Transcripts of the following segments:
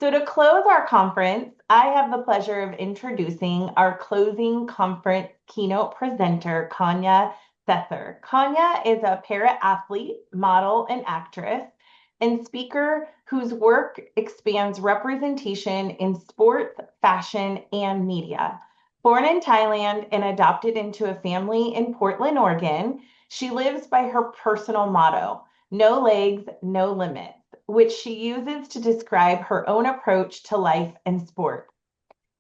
So, to close our conference, I have the pleasure of introducing our closing conference keynote presenter, Kanya Sether. Kanya is a para athlete, model, and actress, and speaker whose work expands representation in sports, fashion, and media. Born in Thailand and adopted into a family in Portland, Oregon, she lives by her personal motto: no legs, no limits, which she uses to describe her own approach to life and sport.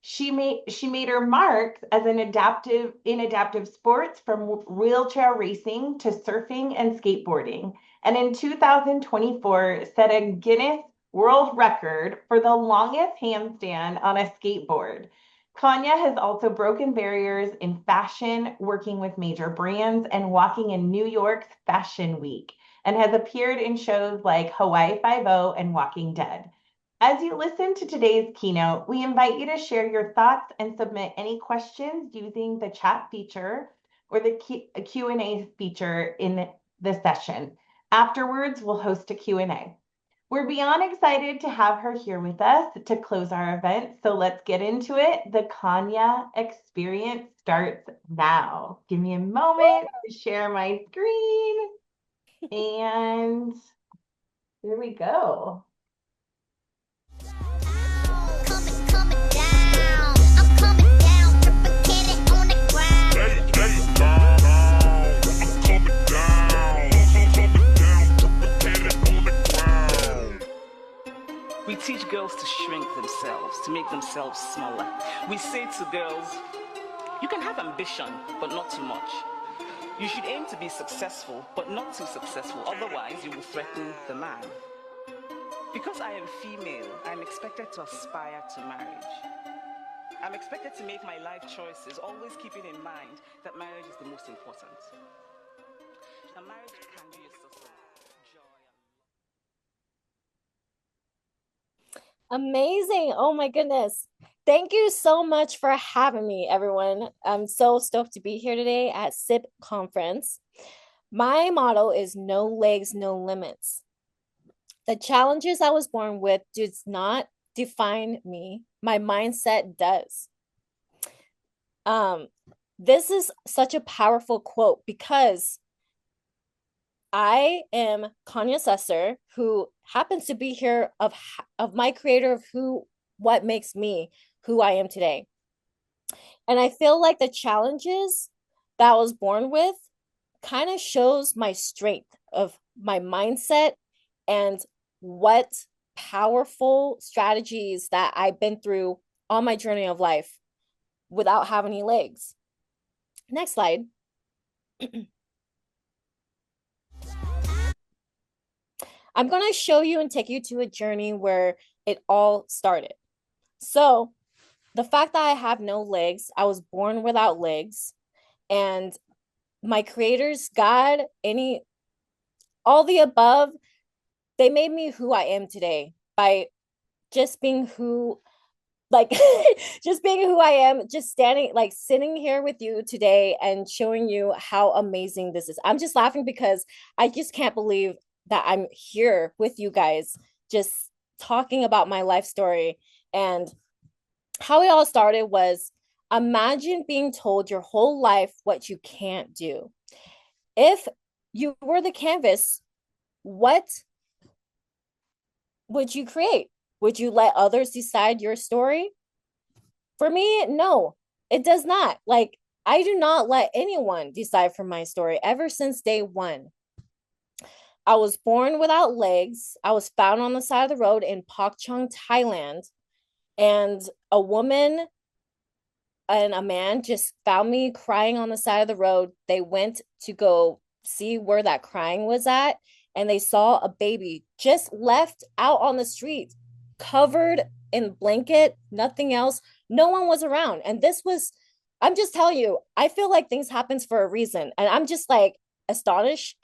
She made her marks as an adaptive sports, from wheelchair racing to surfing and skateboarding. And in 2024 set a Guinness World Record for the longest handstand on a skateboard. Kanya has also broken barriers in fashion, working with major brands and walking in New York's Fashion Week, and has appeared in shows like Hawaii Five-O and Walking Dead. As you listen to today's keynote, we invite you to share your thoughts and submit any questions using the chat feature or the Q&A feature in the session. Afterwards, we'll host a Q&A. We're beyond excited to have her here with us to close our event, so let's get into it. The Kanya experience starts now. Give me a moment to share my screen, and there we go. We teach girls to shrink themselves, to make themselves smaller. We say to girls, you can have ambition, but not too much. You should aim to be successful, but not too successful, otherwise you will threaten the man. Because I am female, I'm expected to aspire to marriage. I'm expected to make my life choices, always keeping in mind that marriage is the most important. A marriage can be a source of joy. Amazing. Oh my goodness. Thank you so much for having me, everyone. I'm so stoked to be here today at SIP Conference. My motto is no legs, no limits. The challenges I was born with does not define me. My mindset does. This is such a powerful quote because I am Kanya Sether, who happens to be here of my creator of what makes me who I am today. And I feel like the challenges that I was born with kind of shows my strength of my mindset and what powerful strategies that I've been through on my journey of life without having any legs. Next slide. I'm going to show you and take you to a journey where it all started. So the fact that I have no legs, I was born without legs, and my creators, God, all the above, they made me who I am today by just being just being who I am, just sitting here with you today and showing you how amazing this is. I'm just laughing because I just can't believe that I'm here with you guys, just talking about my life story. And how it all started was, imagine being told your whole life what you can't do. If you were the canvas, what would you create? Would you let others decide your story? For me, no, it does not. I do not let anyone decide for my story ever since day one. I was born without legs. I was found on the side of the road in Pak Chong, Thailand. And a woman and a man just found me crying on the side of the road. They went to go see where that crying was at, and they saw a baby just left out on the street, covered in blanket, nothing else. No one was around. And I'm just telling you, I feel like things happens for a reason. And I'm just astonished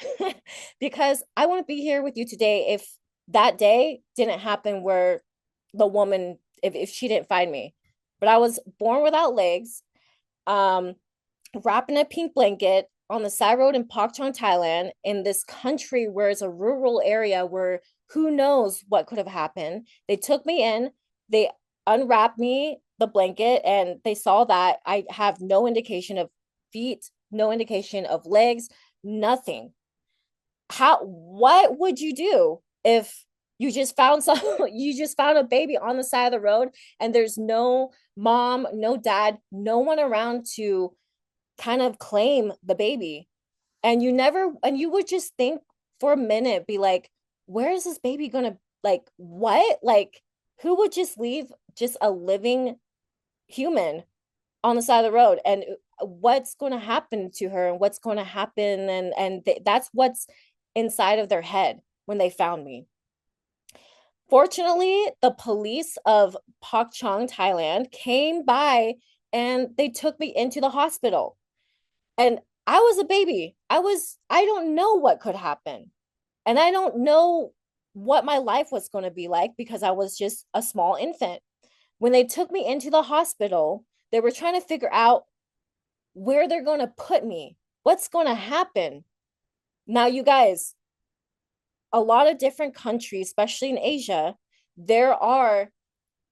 because I wouldn't be here with you today if that day didn't happen, where the woman, if she didn't find me. But I was born without legs, wrapped in a pink blanket on the side road in Pak Chong, Thailand, in this country where it's a rural area where who knows what could have happened. They took me in, They unwrapped me the blanket and they saw that I have no indication of feet, no indication of legs, nothing. What would you do if you just found some you just found a baby on the side of the road and there's no mom, no dad, no one around to kind of claim the baby? And you would just think for a minute, be like, where is this baby gonna, like, what? Like, who would just leave just a living human on the side of the road? And what's going to happen to her, and what's going to happen? That's what's inside of their head when they found me. Fortunately, the police of Pak Chong, Thailand came by and they took me into the hospital. And I was a baby. I don't know what could happen. And I don't know what my life was going to be like because I was just a small infant. When they took me into the hospital, they were trying to figure out where they're going to put me, what's going to happen. Now, you guys, a lot of different countries, especially in Asia, there are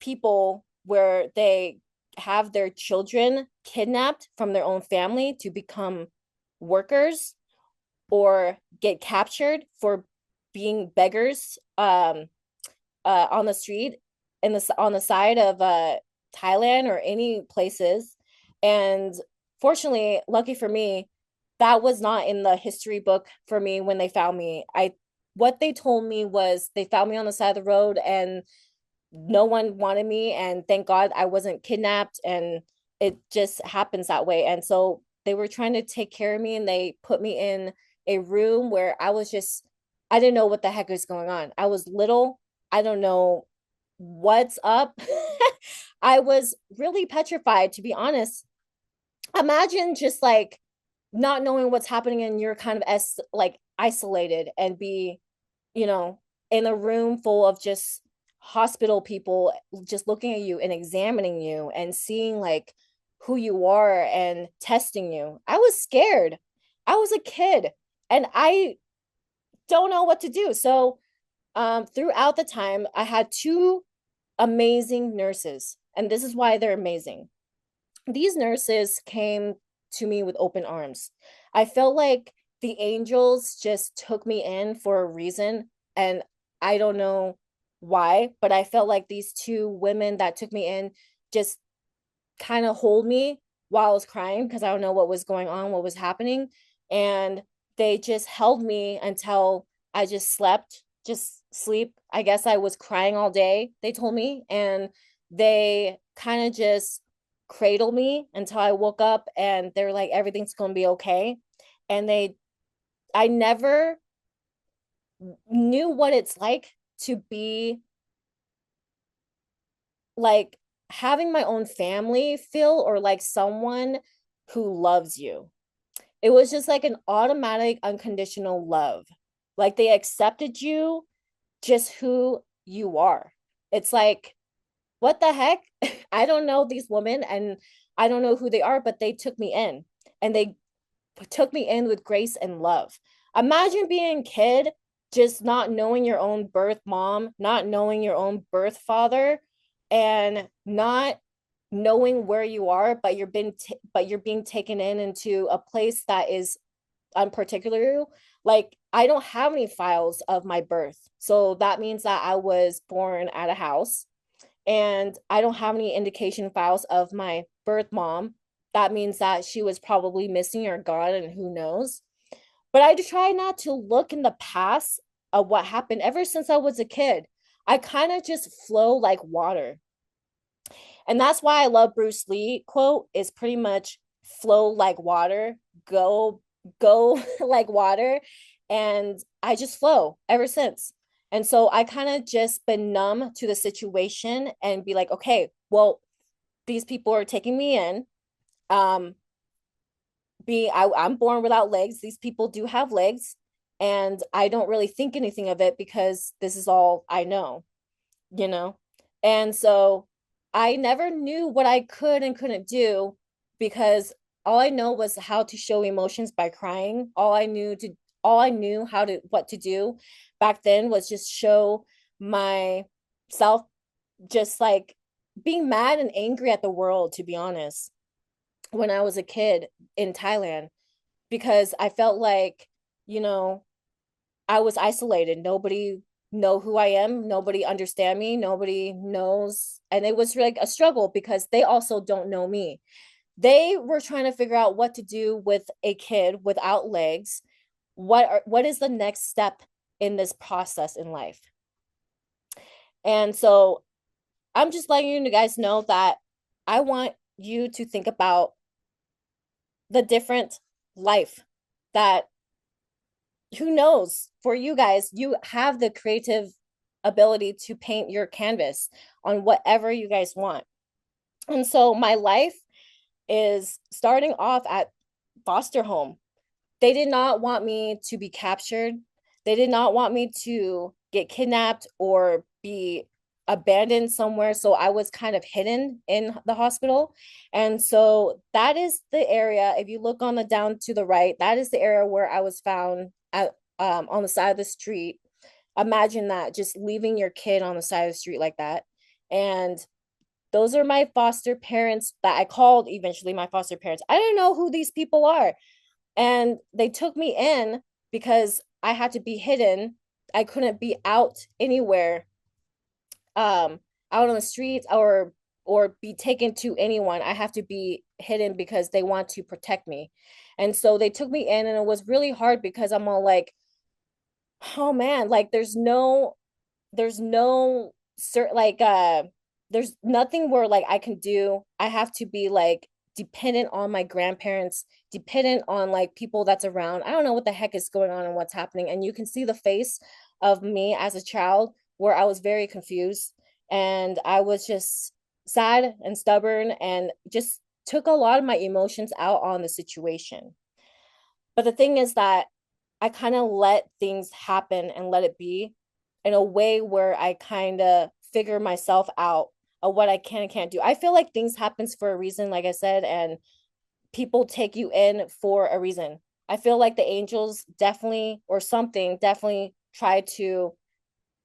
people where they have their children kidnapped from their own family to become workers or get captured for being beggars on the street on the side of Thailand or any places. And fortunately, lucky for me, that was not in the history book for me when they found me. I What they told me was they found me on the side of the road and no one wanted me, and thank God I wasn't kidnapped, and it just happens that way. And so they were trying to take care of me and they put me in a room where I didn't know what the heck was going on. I was little. I don't know what's up. I was really petrified, to be honest. Imagine just like not knowing what's happening and you're kind of like isolated and be, you know, in a room full of just hospital people just looking at you and examining you and seeing like who you are and testing you. I was scared. I was a kid and I don't know what to do. So, throughout the time, I had two amazing nurses, and this is why they're amazing. These nurses came to me with open arms. I felt like the angels just took me in for a reason, and I don't know why, but I felt like these two women that took me in just kind of hold me while I was crying because I don't know what was going on, what was happening. And they just held me until I just slept, just sleep. I guess I was crying all day, they told me. And they kind of just cradled me until I woke up and they're like, everything's going to be okay. And I never knew what it's like to be like having my own family feel, or like someone who loves you. It was just like an automatic unconditional love. Like they accepted you just who you are. It's like, what the heck? I don't know these women and I don't know who they are, but they took me in and they took me in with grace and love. Imagine being a kid, just not knowing your own birth mom, not knowing your own birth father, and not knowing where you are, but you're being taken into a place that is unparticular. Like I don't have any files of my birth, so that means that I was born at a house, and I don't have any indication files of my birth mom. That means that she was probably missing or gone, and who knows. But I try not to look in the past of what happened ever since I was a kid. I kind of just flow like water. And that's why I love Bruce Lee quote is pretty much flow like water, go like water. And I just flow ever since. And so I kind of just been numb to the situation and be like, okay, well, these people are taking me in. Um, I'm born without legs. These people do have legs, and I don't really think anything of it because this is all I know, you know? And so I never knew what I could and couldn't do because all I know was how to show emotions by crying. All I knew what to do back then was just show myself just like being mad and angry at the world, to be honest, when I was a kid in Thailand, because I felt like, you know, I was isolated. Nobody know who I am. Nobody understand me. Nobody knows. And it was like a struggle because they also don't know me. They were trying to figure out what to do with a kid without legs. What is the next step in this process in life? And so I'm just letting you guys know that I want you to think about the different life that, who knows, for you guys, you have the creative ability to paint your canvas on whatever you guys want. And so my life is starting off at foster home. They did not want me to be captured. They did not want me to get kidnapped or be abandoned somewhere. So I was kind of hidden in the hospital. And so that is the area, if you look on the down to the right, that is the area where I was found at, on the side of the street. Imagine that, just leaving your kid on the side of the street like that. And those are my foster parents that I called eventually my foster parents. I didn't know who these people are. And they took me in because I had to be hidden. I couldn't be out anywhere, out on the streets or be taken to anyone. I have to be hidden because they want to protect me. And so they took me in, and it was really hard because I'm all like, oh man, like there's no certain like there's nothing where like I can do. I have to be like dependent on my grandparents, dependent on like people that's around. I don't know what the heck is going on and what's happening. And you can see the face of me as a child where I was very confused and I was just sad and stubborn and just took a lot of my emotions out on the situation. But the thing is that I kind of let things happen and let it be in a way where I kind of figure myself out of what I can and can't do. I feel like things happens for a reason, like I said, and people take you in for a reason. I feel like the angels definitely or something definitely try to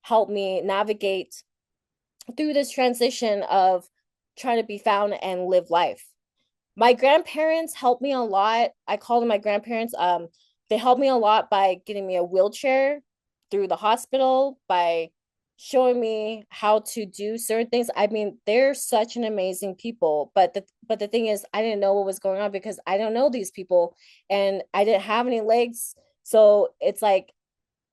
help me navigate through this transition of trying to be found and live life. My grandparents helped me a lot. I call them my grandparents. They helped me a lot by getting me a wheelchair through the hospital, by showing me how to do certain things. I mean, they're such an amazing people, but the thing is, I didn't know what was going on because I don't know these people and I didn't have any legs. So it's like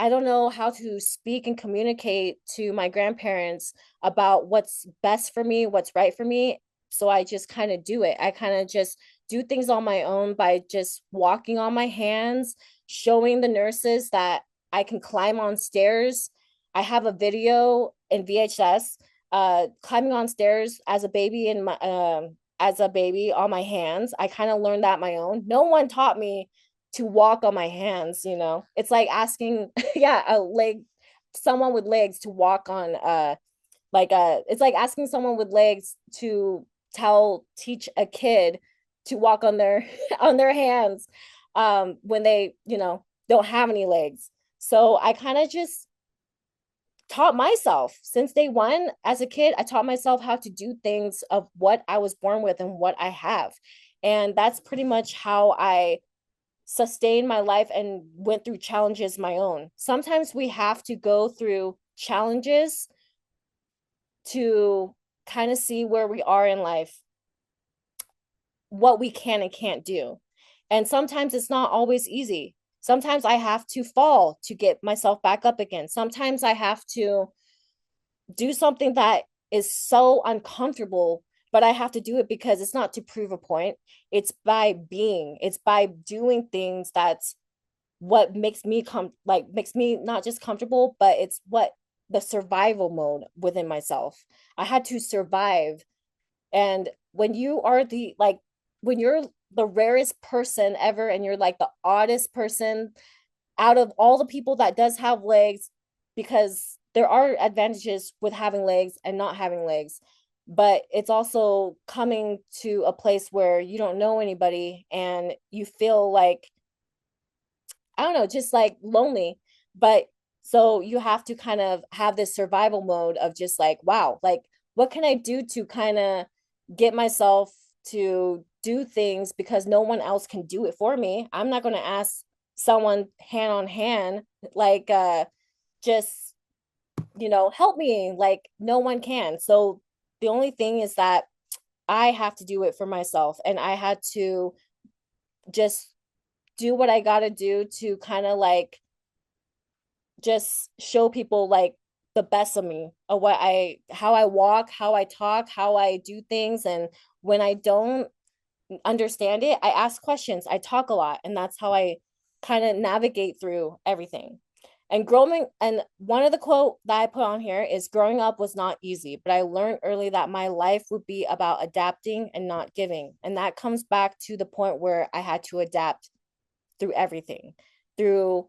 I don't know how to speak and communicate to my grandparents about what's best for me, what's right for me. So I just kind of do it. I kind of just do things on my own by just walking on my hands, showing the nurses that I can climb on stairs. I have a video in VHS climbing on stairs as a baby in my as a baby on my hands. I kind of learned that my own. No one taught me to walk on my hands, you know. It's like asking yeah, a leg someone with legs to walk on it's like asking someone with legs to teach a kid to walk on their on their hands when they, you know, don't have any legs. So I kind of just taught myself since day one as a kid. I taught myself how to do things of what I was born with and what I have. And that's pretty much how I sustained my life and went through challenges my own. Sometimes we have to go through challenges to kind of see where we are in life, what we can and can't do. And sometimes it's not always easy. Sometimes I have to fall to get myself back up again. Sometimes I have to do something that is so uncomfortable, but I have to do it because it's not to prove a point. It's by doing things that's what makes me makes me not just comfortable, but it's what the survival mode within myself. I had to survive. And when you are when you're the rarest person ever and you're like the oddest person out of all the people that does have legs, because there are advantages with having legs and not having legs, but it's also coming to a place where you don't know anybody and you feel like, I don't know, just like lonely. But so you have to kind of have this survival mode of just like, wow, like what can I do to kind of get myself to do things because no one else can do it for me. I'm not going to ask someone hand on hand, like, just, help me. Like, no one can. So the only thing is that I have to do it for myself. And I had to just do what I got to do to kind of like just show people like the best of me, of how I walk, how I talk, how I do things. And when I don't understand it, I ask questions, I talk a lot, and that's how I kind of navigate through everything. And one of the quote that I put on here is, growing up was not easy, but I learned early that my life would be about adapting and not giving. And that comes back to the point where I had to adapt through everything, through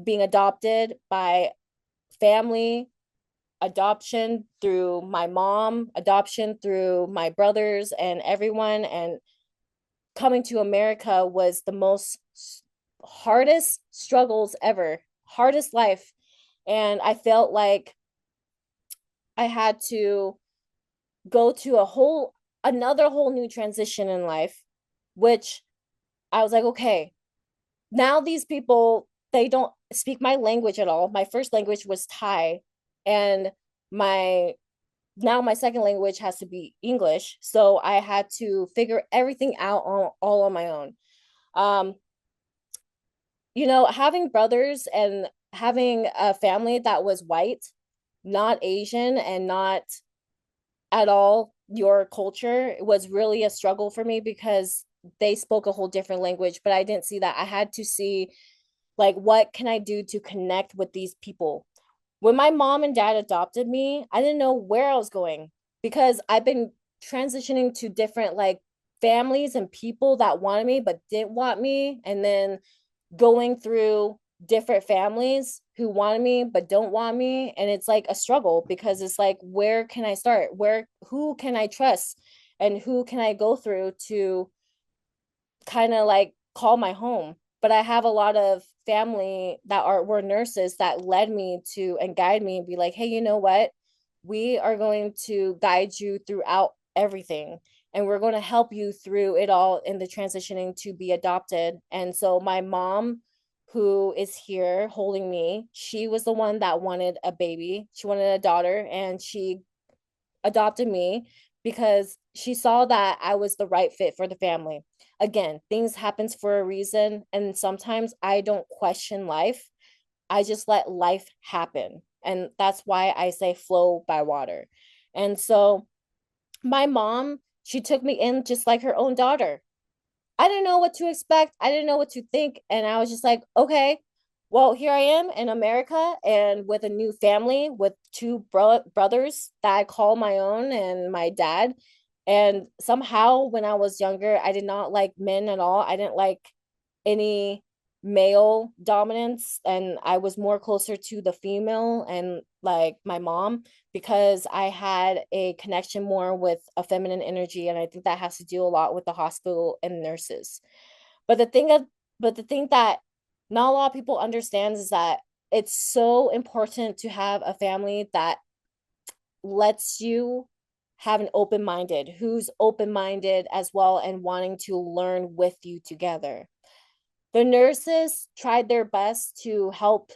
being adopted by family, adoption through my mom, adoption through my brothers and everyone. And coming to America was the most hardest struggles ever, hardest life. And I felt like I had to go to another whole new transition in life, which I was like, okay, now these people, they don't speak my language at all. My first language was Thai, and my now my second language has to be English. So I had to figure everything out all on my own. Um, having brothers and having a family that was white, not Asian, and not at all your culture was really a struggle for me because they spoke a whole different language, but I didn't see that. I had to see, like, what can I do to connect with these people? When my mom and dad adopted me, I didn't know where I was going because I've been transitioning to different like families and people that wanted me but didn't want me, and then going through different families who wanted me but don't want me, and it's like a struggle because it's like, where can I start? Who can I trust, and who can I go through to kind of like call my home? But I have a lot of family that were nurses that led me to and guide me and be like, hey, you know what? We are going to guide you throughout everything, and we're going to help you through it all in the transitioning to be adopted. And so my mom, who is here holding me, she was the one that wanted a baby. She wanted a daughter, and she adopted me because she saw that I was the right fit for the family. Again, things happens for a reason, and sometimes I don't question life. I just let life happen. And that's why I say flow by water. And so my mom, she took me in just like her own daughter. I didn't know what to expect. I didn't know what to think. And I was just like, okay, well, here I am in America and with a new family with two brothers that I call my own and my dad. And somehow, when I was younger, I did not like men at all. I didn't like any male dominance, and I was more closer to the female and like my mom, because I had a connection more with a feminine energy, and I think that has to do a lot with the hospital and nurses. But the thing that not a lot of people understand is that it's so important to have a family that lets you have an open-minded, who's open-minded as well and wanting to learn with you together. The nurses tried their best to help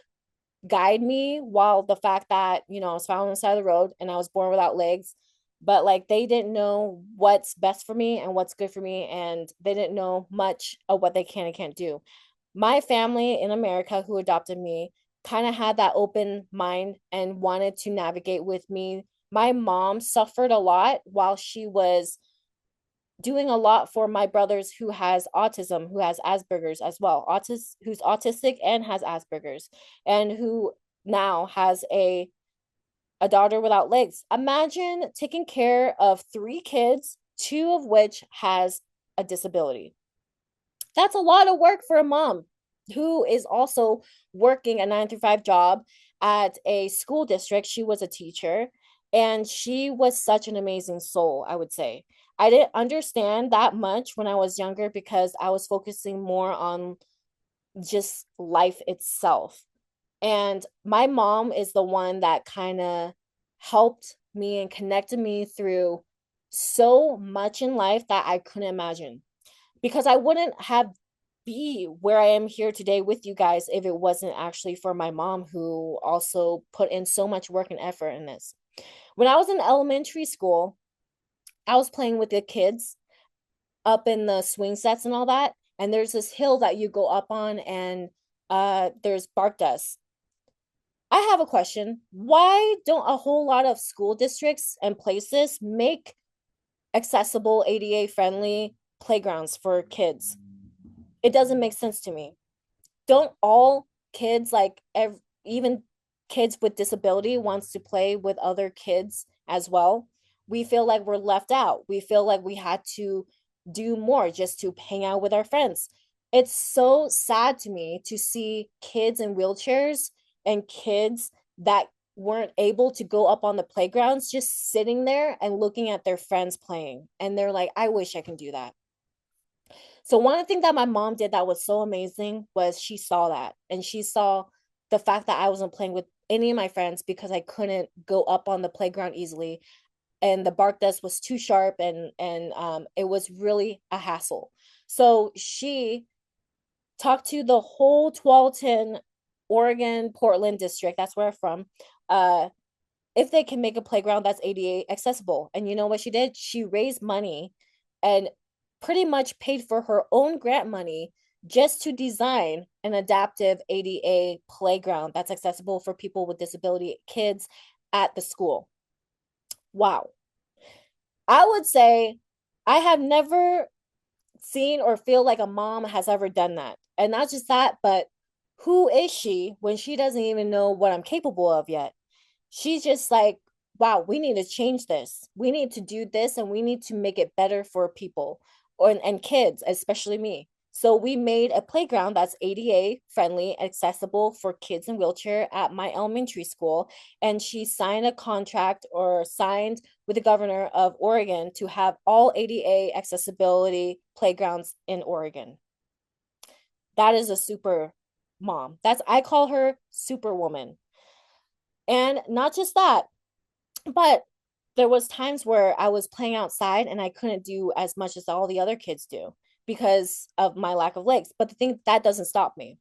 guide me, while the fact that, I was found on the side of the road and I was born without legs, but like they didn't know what's best for me and what's good for me, and they didn't know much of what they can and can't do. My family in America who adopted me kind of had that open mind and wanted to navigate with me. My mom suffered a lot while she was doing a lot for my brothers who has autism, who has Asperger's as well, who's autistic and has Asperger's, and who now has a daughter without legs. Imagine taking care of three kids, two of which has a disability. That's a lot of work for a mom who is also working a 9 to 5 job at a school district. She was a teacher, and she was such an amazing soul, I would say. I didn't understand that much when I was younger because I was focusing more on just life itself. And my mom is the one that kind of helped me and connected me through so much in life that I couldn't imagine. Because I wouldn't have be where I am here today with you guys if it wasn't actually for my mom, who also put in so much work and effort in this. When I was in elementary school, I was playing with the kids up in the swing sets and all that. And there's this hill that you go up on, and there's bark dust. I have a question. Why don't a whole lot of school districts and places make accessible ADA friendly playgrounds for kids? It doesn't make sense to me. Don't all kids, like even kids with disability, wants to play with other kids as well? We feel like we're left out. We feel like we had to do more just to hang out with our friends. It's so sad to me to see kids in wheelchairs and kids that weren't able to go up on the playgrounds just sitting there and looking at their friends playing. And they're like, I wish I can do that. So one of the things that my mom did that was so amazing was she saw that, and she saw the fact that I wasn't playing with any of my friends because I couldn't go up on the playground easily, and the bark dust was too sharp, and it was really a hassle. So she talked to the whole Tualatin, Oregon, Portland district, that's where I'm from, if they can make a playground that's ADA accessible. And you know what she did? She raised money and pretty much paid for her own grant money just to design an adaptive ADA playground that's accessible for people with disability kids at the school. Wow. I would say I have never seen or feel like a mom has ever done that. And not just that, but who is she when she doesn't even know what I'm capable of yet? She's just like, wow, we need to change this. We need to do this, and we need to make it better for people and kids, especially me. So we made a playground that's ADA friendly, accessible for kids in wheelchair at my elementary school. And she signed a contract or signed with the governor of Oregon to have all ADA accessibility playgrounds in Oregon. That is a super mom. I call her superwoman. And not just that, but there was times where I was playing outside and I couldn't do as much as all the other kids do because of my lack of legs. But the thing that doesn't stop me.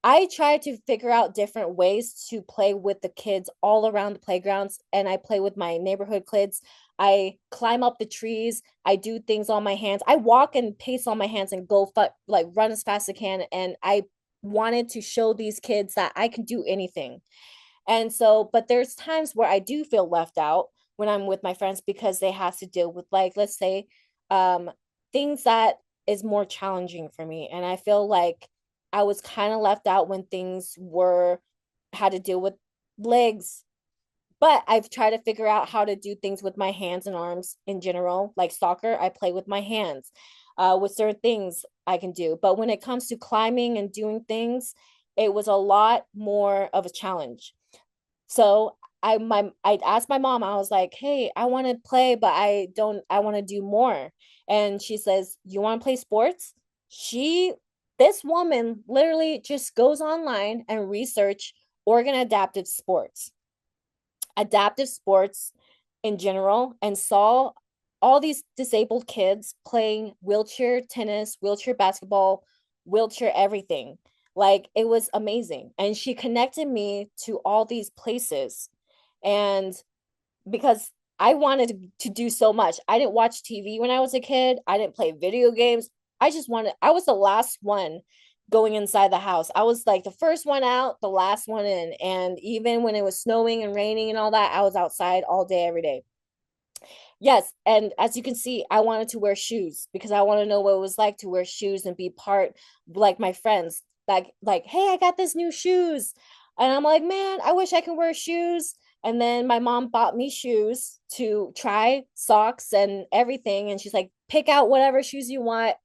I try to figure out different ways to play with the kids all around the playgrounds, and I play with my neighborhood kids. I climb up the trees. I do things on my hands. I walk and pace on my hands and go like run as fast as I can. And I wanted to show these kids that I can do anything. And so, but there's times where I do feel left out when I'm with my friends because they have to deal with, like, let's say, um, things that is more challenging for me. And I feel like I was kind of left out when things were had to deal with legs. But I've tried to figure out how to do things with my hands and arms in general. Like soccer, I play with my hands. With certain things I can do. But when it comes to climbing and doing things, it was a lot more of a challenge. So I asked my mom, I was like, hey, I want to play, but I want to do more. And she says, you want to play sports? This woman literally just goes online and research Oregon adaptive sports in general, and saw all these disabled kids playing wheelchair tennis, wheelchair basketball, wheelchair everything. Like, it was amazing. And she connected me to all these places. And because I wanted to do so much, I didn't watch TV when I was a kid, I didn't play video games. I was the last one going inside the house. I was like the first one out, the last one in. And even when it was snowing and raining and all that, I was outside all day, every day. Yes, and as you can see, I wanted to wear shoes because I want to know what it was like to wear shoes and be part, like my friends, like, hey, I got this new shoes. And I'm like, man, I wish I could wear shoes. And then my mom bought me shoes to try, socks and everything. And she's like, pick out whatever shoes you want.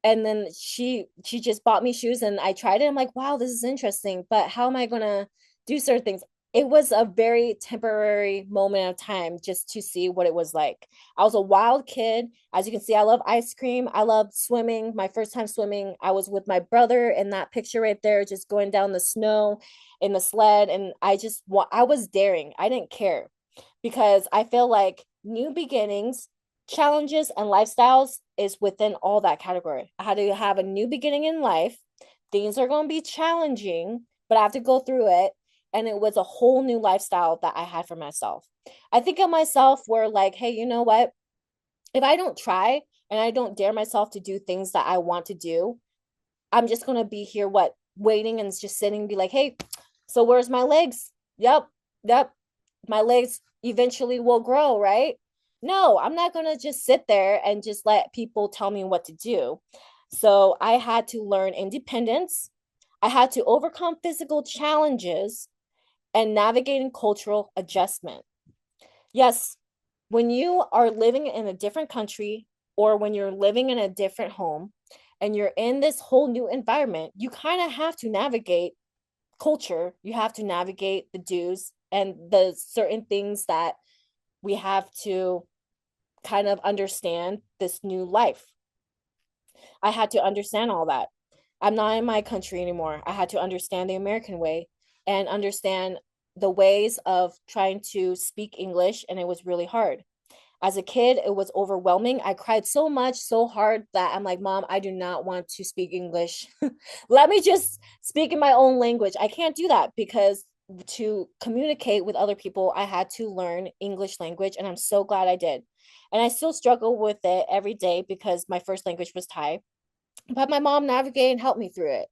And then she just bought me shoes and I tried it. I'm like, wow, this is interesting, but how am I gonna do certain things? It was a very temporary moment of time just to see what it was like. I was a wild kid. As you can see, I love ice cream. I love swimming. My first time swimming, I was with my brother in that picture right there, just going down the snow in the sled. And I was daring. I didn't care. because I feel like new beginnings, challenges, and lifestyles is within all that category. I had to have a new beginning in life. Things are going to be challenging, but I have to go through it. And it was a whole new lifestyle that I had for myself. I think of myself where, like, hey, you know what? If I don't try and I don't dare myself to do things that I want to do, I'm just going to be here, what, waiting and just sitting and be like, hey, so where's my legs? Yep, yep. My legs eventually will grow, right? No, I'm not going to just sit there and just let people tell me what to do. So I had to learn independence. I had to overcome physical challenges and navigating cultural adjustment. Yes, when you are living in a different country or when you're living in a different home and you're in this whole new environment, you kind of have to navigate culture. You have to navigate the do's and the certain things that we have to kind of understand this new life. I had to understand all that. I'm not in my country anymore. I had to understand the American way and understand the ways of trying to speak English, and it was really hard. As a kid, it was overwhelming. I cried so much, so hard that I'm like, Mom, I do not want to speak English. Let me just speak in my own language. I can't do that because to communicate with other people, I had to learn English language, and I'm so glad I did. And I still struggle with it every day because my first language was Thai, but my mom navigated and helped me through it.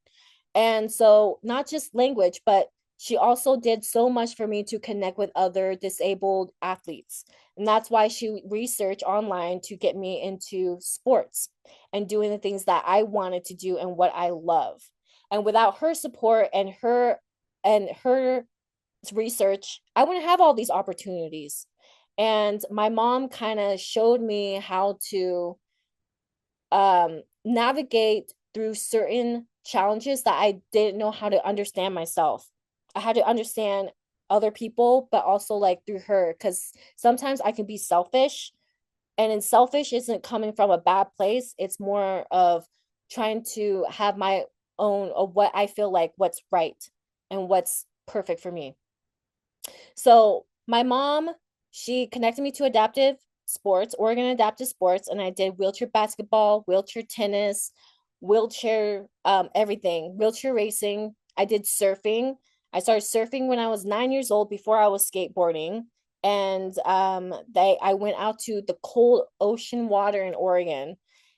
And so, not just language, but she also did so much for me to connect with other disabled athletes. And that's why she researched online to get me into sports and doing the things that I wanted to do and what I love. And without her support and her research, I wouldn't have all these opportunities. And my mom kind of showed me how to navigate through certain challenges that I didn't know how to understand myself. I had to understand other people, but also like through her, because sometimes I can be selfish, and in selfish isn't coming from a bad place. It's more of trying to have my own of what I feel like what's right and what's perfect for me. So my mom, she connected me to adaptive sports, Oregon Adaptive Sports, and I did wheelchair basketball, wheelchair tennis, wheelchair everything, wheelchair racing. I did surfing. I started surfing when I was 9 years old before I was skateboarding. And I went out to the cold ocean water in Oregon,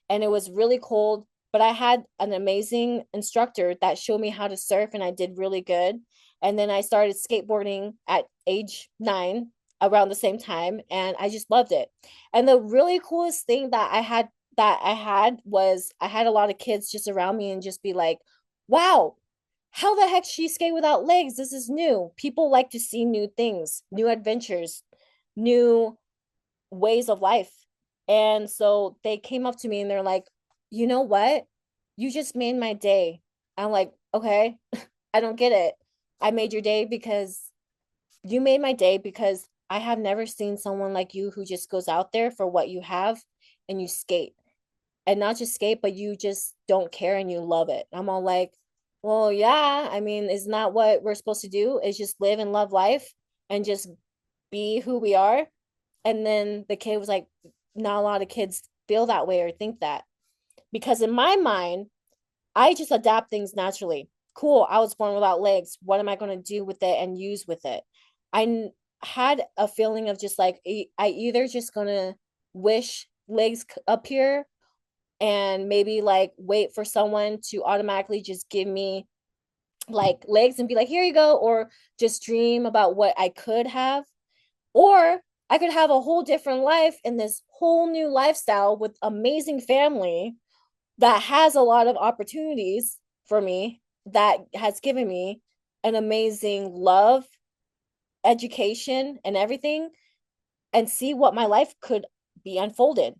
and it was really cold, but I had an amazing instructor that showed me how to surf, and I did really good. And then I started skateboarding at age 9 around the same time, and I just loved it. And the really coolest thing that I had was I had a lot of kids just around me and just be like, "Wow, how the heck she skate without legs? This is new." People like to see new things, new adventures, new ways of life. And so they came up to me and they're like, "You know what? You just made my day." I'm like, "Okay, I don't get it. I made your day because you made my day because I have never seen someone like you who just goes out there for what you have and you skate. And not just skate, but you just don't care and you love it." I'm all like, "Well, yeah, I mean, isn't that what we're supposed to do? Is just live and love life and just be who we are?" And then the kid was like, "Not a lot of kids feel that way or think that." Because in my mind, I just adapt things naturally. Cool, I was born without legs. What am I going to do with it and use with it? Had a feeling of just like, I either just going to wish legs appear and maybe like wait for someone to automatically just give me like legs and be like, "Here you go," or just dream about what I could have. Or I could have a whole different life in this whole new lifestyle with amazing family that has a lot of opportunities for me, that has given me an amazing love, education, and everything, and see what my life could be unfolded.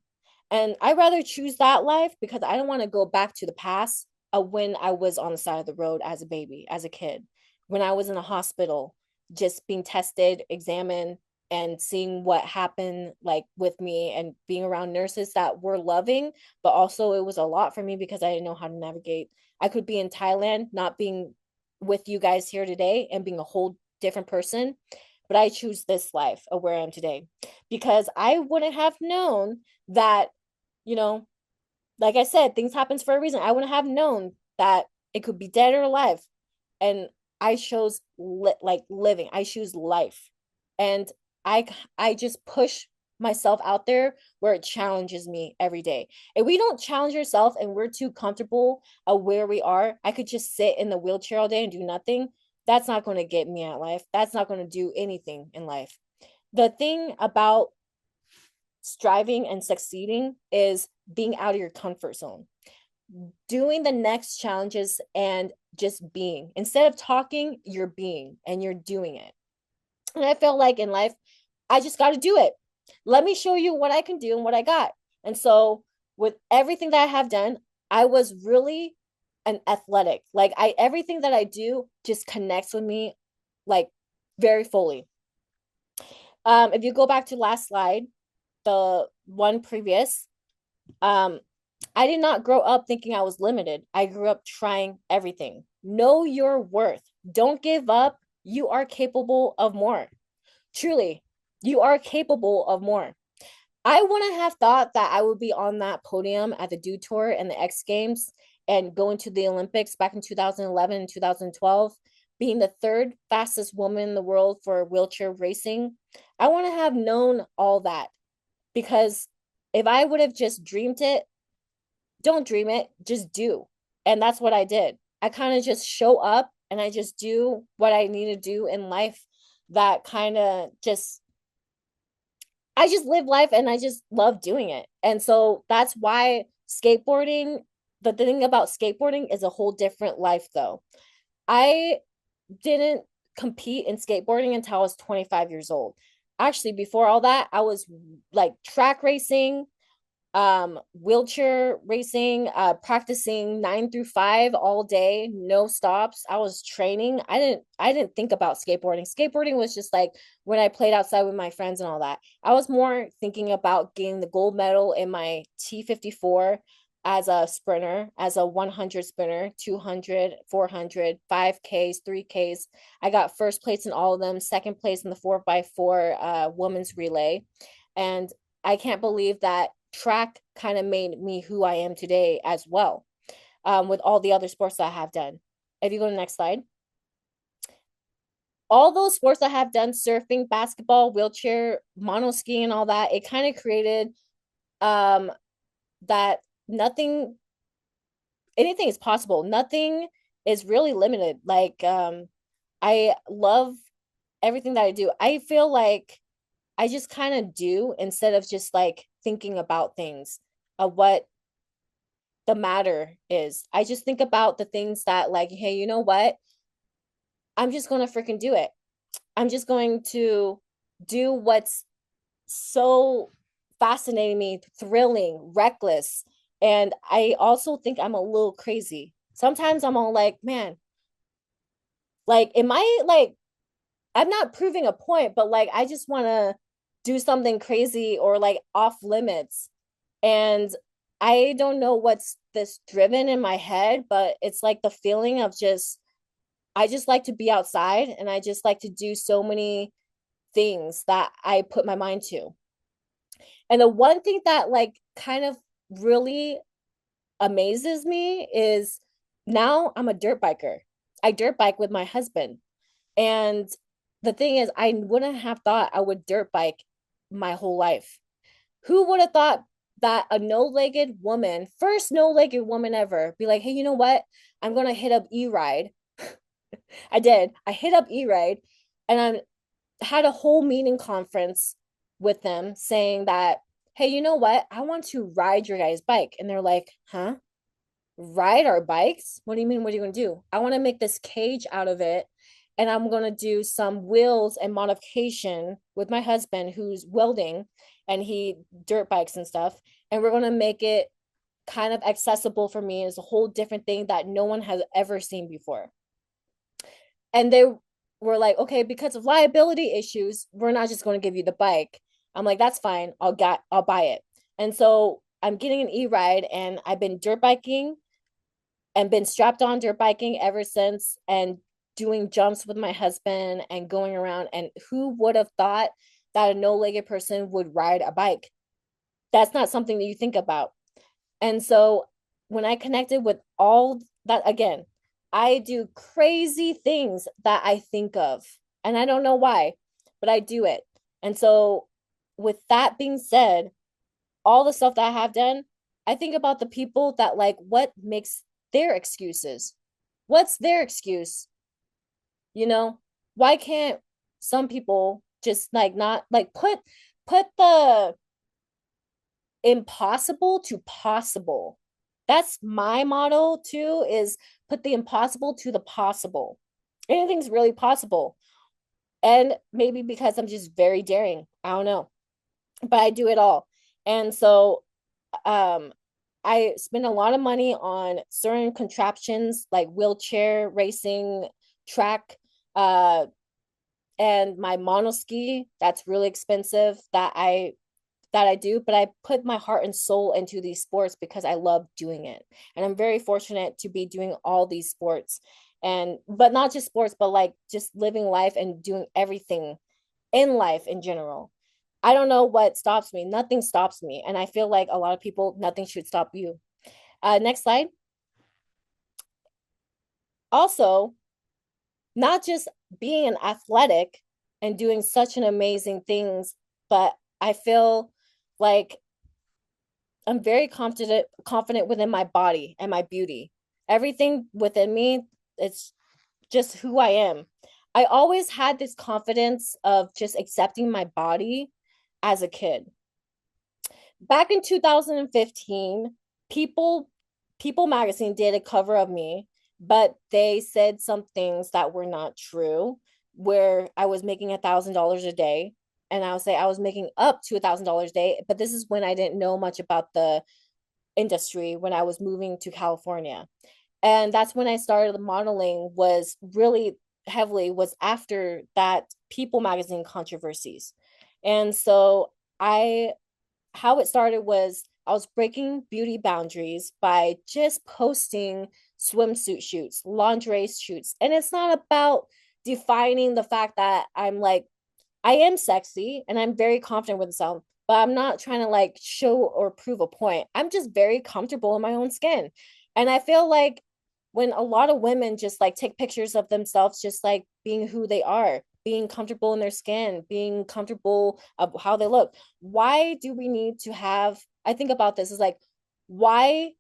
And I rather choose that life because I don't want to go back to the past of when I was on the side of the road as a baby, as a kid, when I was in a hospital, just being tested, examined, and seeing what happened like with me and being around nurses that were loving, but also it was a lot for me because I didn't know how to navigate. I could be in Thailand, not being with you guys here today and being a whole different person, but I choose this life of where I am today, because I wouldn't have known that, you know, like I said, things happens for a reason. I wouldn't have known that it could be dead or alive. And I chose like living. I choose life. And I I just push myself out there where it challenges me every day. If we don't challenge yourself and we're too comfortable of where we are, I could just sit in the wheelchair all day and do nothing. That's not going to get me at life. That's not going to do anything in life. The thing about striving and succeeding is being out of your comfort zone, doing the next challenges and just being. Instead of talking, you're being and you're doing it. And I feel like in life, I just got to do it. Let me show you what I can do and what I got. And so, with everything that I have done, I was really an athletic. Like, everything that I do just connects with me, like, very fully. If you go back to last slide, the one previous, um, I did not grow up thinking I was limited. I grew up trying everything. Know your worth. Don't give up. You are capable of more. Truly, you are capable of more. I wouldn't have thought that I would be on that podium at the Dew Tour and the X Games and going to the Olympics back in 2011 and 2012, being the third fastest woman in the world for wheelchair racing. I want to have known all that, because if I would have just dreamed it, don't dream it, just do. And that's what I did. I kind of just show up and I just do what I need to do in life, that kind of just, I just live life and I just love doing it. And so that's why skateboarding, the thing about skateboarding is a whole different life though. I didn't compete in skateboarding until I was 25 years old. Actually, before all that, I was like track racing, wheelchair racing, practicing 9 through 5 all day, no stops. I was training. I didn't think about Skateboarding was just like when I played outside with my friends and all that. I was more thinking about getting the gold medal in my T54 as a sprinter, as a 100 sprinter, 200, 400, 5Ks, 3Ks. I got first place in all of them, second place in the 4x4 women's relay. And I can't believe that track kind of made me who I am today as well, with all the other sports that I have done. If you go to the next slide, all those sports I have done, surfing, basketball, wheelchair, mono skiing, and all that, it kind of created that anything is possible. Nothing is really limited. Like, I love everything that I do. I feel like I just kind of do, instead of just like thinking about things of what the matter is. I just think about the things that, like, hey, you know what? I'm just going to freaking do it. I'm just going to do what's so fascinating me, thrilling, reckless. And I also think I'm a little crazy. Sometimes I'm all like, man, like, am I like, I'm not proving a point, but like, I just want to do something crazy or like off limits. And I don't know what's this driven in my head, but it's like the feeling of just, I just like to be outside and I just like to do so many things that I put my mind to. And the one thing that like kind of really amazes me is now I'm a dirt biker. I dirt bike with my husband. And the thing is, I wouldn't have thought I would dirt bike my whole life. Who would have thought that a no-legged woman, first no-legged woman ever, be like, hey, you know what? I'm going to hit up E-Ride. I did. I hit up E-Ride and I had a whole meeting conference with them saying that, hey, you know what? I want to ride your guys' bike. And they're like, huh? Ride our bikes? What do you mean? What are you going to do? I want to make this cage out of it. And I'm going to do some wheels and modification with my husband who's welding and he dirt bikes and stuff. And we're going to make it kind of accessible for me. It's a whole different thing that no one has ever seen before. And they were like, okay, because of liability issues, we're not just going to give you the bike. I'm like, that's fine. I'll buy it. And so I'm getting an E-Ride and I've been dirt biking and been strapped on dirt biking ever since. And doing jumps with my husband and going around. And who would have thought that a no-legged person would ride a bike? That's not something that you think about. And so when I connected with all that, again, I do crazy things that I think of, and I don't know why, but I do it. And so, with that being said, all the stuff that I have done, I think about the people that like what makes their excuses. What's their excuse? You know, why can't some people just like not like put the impossible to possible? That's my motto too, is put the impossible to the possible. Anything's really possible. And maybe because I'm just very daring. I don't know. But I do it all. And so um I spend a lot of money on certain contraptions like wheelchair racing track, uh and my monoski that's really expensive that I do, but I put my heart and soul into these sports because I love doing it. And I'm very fortunate to be doing all these sports. And but not just sports, but like just living life and doing everything in life in general. I don't know what stops me. Nothing stops me. And I feel like a lot of people, nothing should stop you. Next slide. Also, not just being an athletic and doing such an amazing things, but I feel like I'm very confident within my body and my beauty. Everything within me, it's just who I am. I always had this confidence of just accepting my body as a kid. Back in 2015, People magazine did a cover of me, but they said some things that were not true, where I was making $1,000 a day. And I would say I was making up to $1,000 a day, but this is when I didn't know much about the industry when I was moving to California. And that's when I started modeling, was really heavily was after that People magazine controversies. And so I how it started was I was breaking beauty boundaries by just posting swimsuit shoots, lingerie shoots. And it's not about defining the fact that I'm like, I am sexy and I'm very confident with myself, but I'm not trying to like show or prove a point. I'm just very comfortable in my own skin. And I feel like when a lot of women just like take pictures of themselves, just like being who they are, being comfortable in their skin, being comfortable of how they look, why do we need to have? I think about this is like, why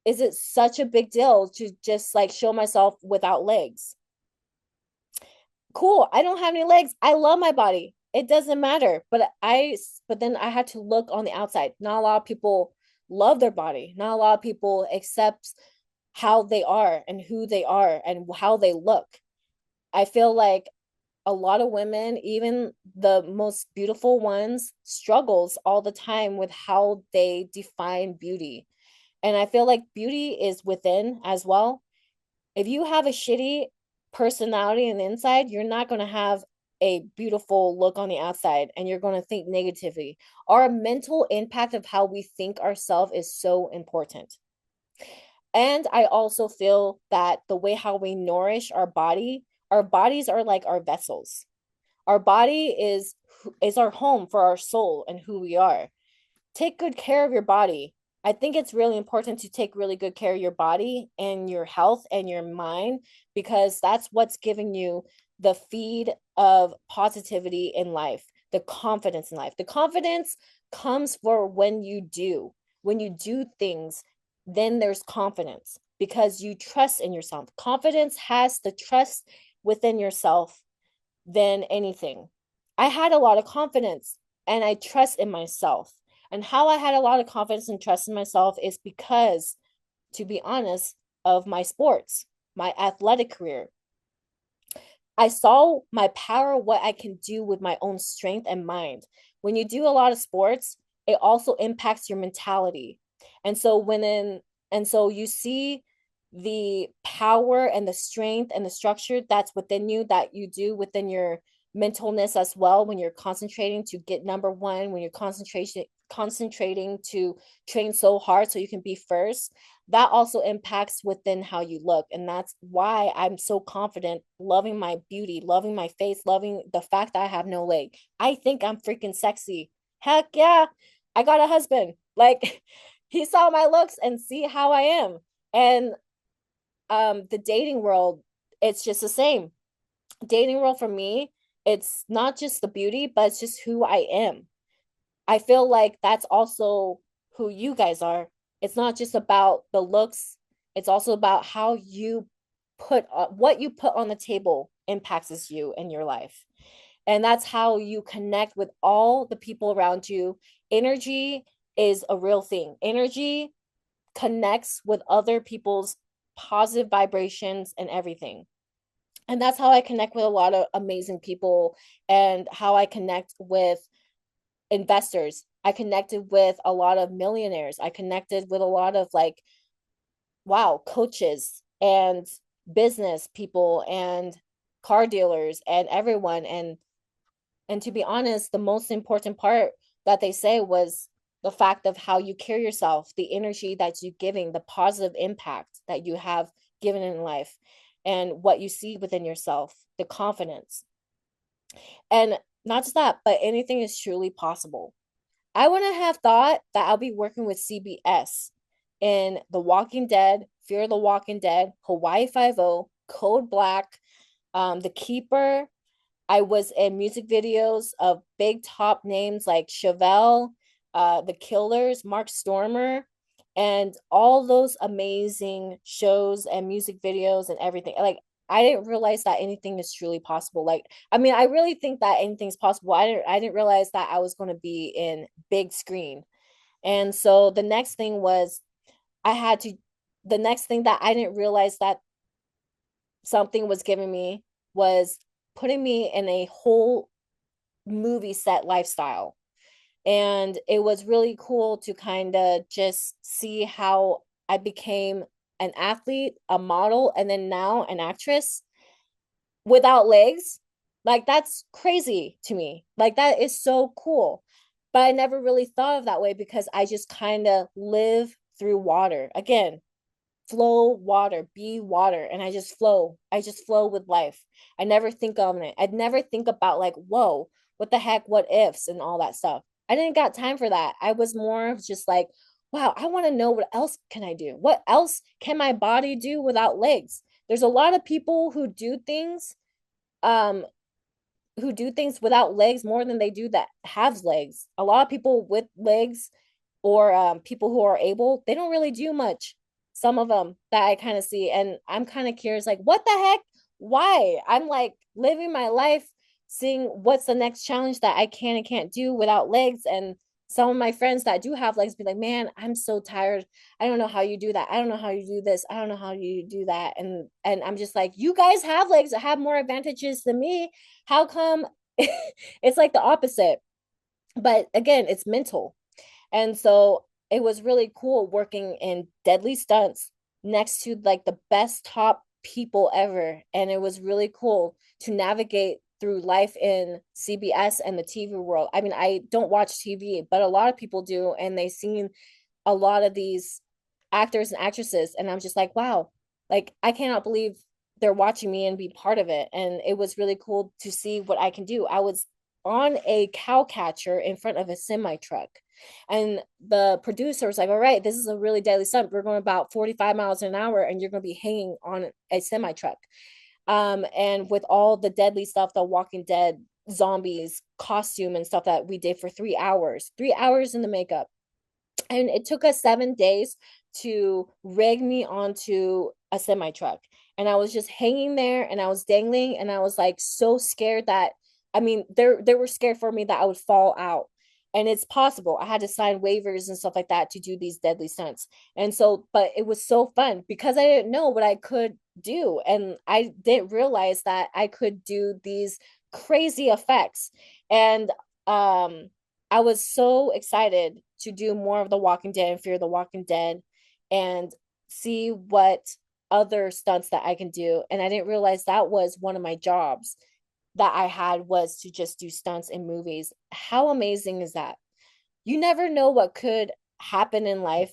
is it such a big deal to just like show myself without legs? Cool, I don't have any legs. I love my body. It doesn't matter. But then I had to look on the outside. Not a lot of people love their body. Not a lot of people accept how they are and who they are and how they look. I feel like a lot of women, even the most beautiful ones, struggles all the time with how they define beauty. And I feel like beauty is within as well. If you have a shitty personality on the inside, you're not going to have a beautiful look on the outside and you're going to think negatively. Our mental impact of how we think ourselves is so important. And I also feel that the way how we nourish our bodies are like our vessels. Our body is our home for our soul and who we are. Take good care of your body. I think it's really important to take really good care of your body and your health and your mind, because that's what's giving you the feed of positivity in life, the confidence in life. The confidence comes for when you do things, then there's confidence because you trust in yourself. Confidence has the trust within yourself than anything. I had a lot of confidence and I trust in myself. And how I had a lot of confidence and trust in myself is because, to be honest, of my sports, my athletic career. I saw my power, what I can do with my own strength and mind. When you do a lot of sports, it also impacts your mentality. And so you see the power and the strength and the structure that's within you that you do within your mentalness as well when you're concentrating to get number one, when you're concentrating to train so hard so you can be first, that also impacts within how you look. And that's why I'm so confident, loving my beauty, loving my face, loving the fact that I have no leg. I think I'm freaking sexy. Heck yeah. I got a husband. Like he saw my looks and see how I am. And the dating world, it's just the same. Dating world for me, it's not just the beauty, but it's just who I am. I feel like that's also who you guys are. It's not just about the looks, it's also about how you put what you put on the table impacts you in your life. And that's how you connect with all the people around you. Energy is a real thing. Energy connects with other people's positive vibrations and everything. And that's how I connect with a lot of amazing people, and how I connect with investors. I connected with a lot of millionaires. I connected with a lot of like, wow, coaches and business people and car dealers and everyone. And to be honest, the most important part that they say was the fact of how you carry yourself, the energy that you're giving, the positive impact that you have given in life, and what you see within yourself, the confidence. And not just that, but anything is truly possible. I wouldn't have thought that I'll be working with CBS in The Walking Dead, Fear the Walking Dead, Hawaii Five-O, Code Black, The Keeper. I was in music videos of big top names like Chevelle, The Killers, Mark Stormer, and all those amazing shows and music videos and everything. Like, I didn't realize that anything is truly possible. Like, I mean, I really think that anything's possible. I didn't realize that I was going to be in big screen. And so the next thing was I had to the next thing that I didn't realize that something was giving me was putting me in a whole movie set lifestyle. And it was really cool to kind of just see how I became an athlete, a model, and then now an actress without legs. Like, that's crazy to me. Like, that is so cool. But I never really thought of that way because I just kind of live through water. Again, flow water, be water. And I just flow with life. I never think of it. I'd never think about like, whoa, what the heck, what ifs and all that stuff. I didn't got time for that. I was more of just like, wow, I want to know what else can I do? What else can my body do without legs? There's a lot of people um who do things without legs more than they do that have legs. A lot of people with legs, or people who are able, they don't really do much. Some of them that I kind of see, and I'm kind of curious, like, what the heck? Why? I'm like living my life, seeing what's the next challenge that I can and can't do without legs. And some of my friends that do have legs be like, man, I'm so tired. I don't know how you do that. I don't know how you do this. I don't know how you do that. And I'm just like, you guys have legs that have more advantages than me. How come it's like the opposite? But again, it's mental. And so it was really cool working in Deadly Stunts next to like the best top people ever. And it was really cool to navigate through life in CBS and the TV world. I mean, I don't watch TV, but a lot of people do. And they've seen a lot of these actors and actresses. And I'm just like, wow, like I cannot believe they're watching me and be part of it. And it was really cool to see what I can do. I was on a cow catcher in front of a semi truck. And the producer was like, all right, this is a really deadly stunt. We're going about 45 miles an hour and you're going to be hanging on a semi truck. And with all the deadly stuff, the Walking Dead zombies costume and stuff that we did for 3 hours in the makeup. And it took us 7 days to rig me onto a semi truck. And I was just hanging there and I was dangling and I was like so scared that, I mean, they were scared for me that I would fall out. And it's possible. I had to sign waivers and stuff like that to do these deadly stunts. And so, but it was so fun because I didn't know what I could do. And I didn't realize that I could do these crazy effects. And I was so excited to do more of The Walking Dead and Fear the Walking Dead and see what other stunts that I can do. And I didn't realize that was one of my jobs that I had, was to just do stunts in movies. How amazing is that? You never know what could happen in life.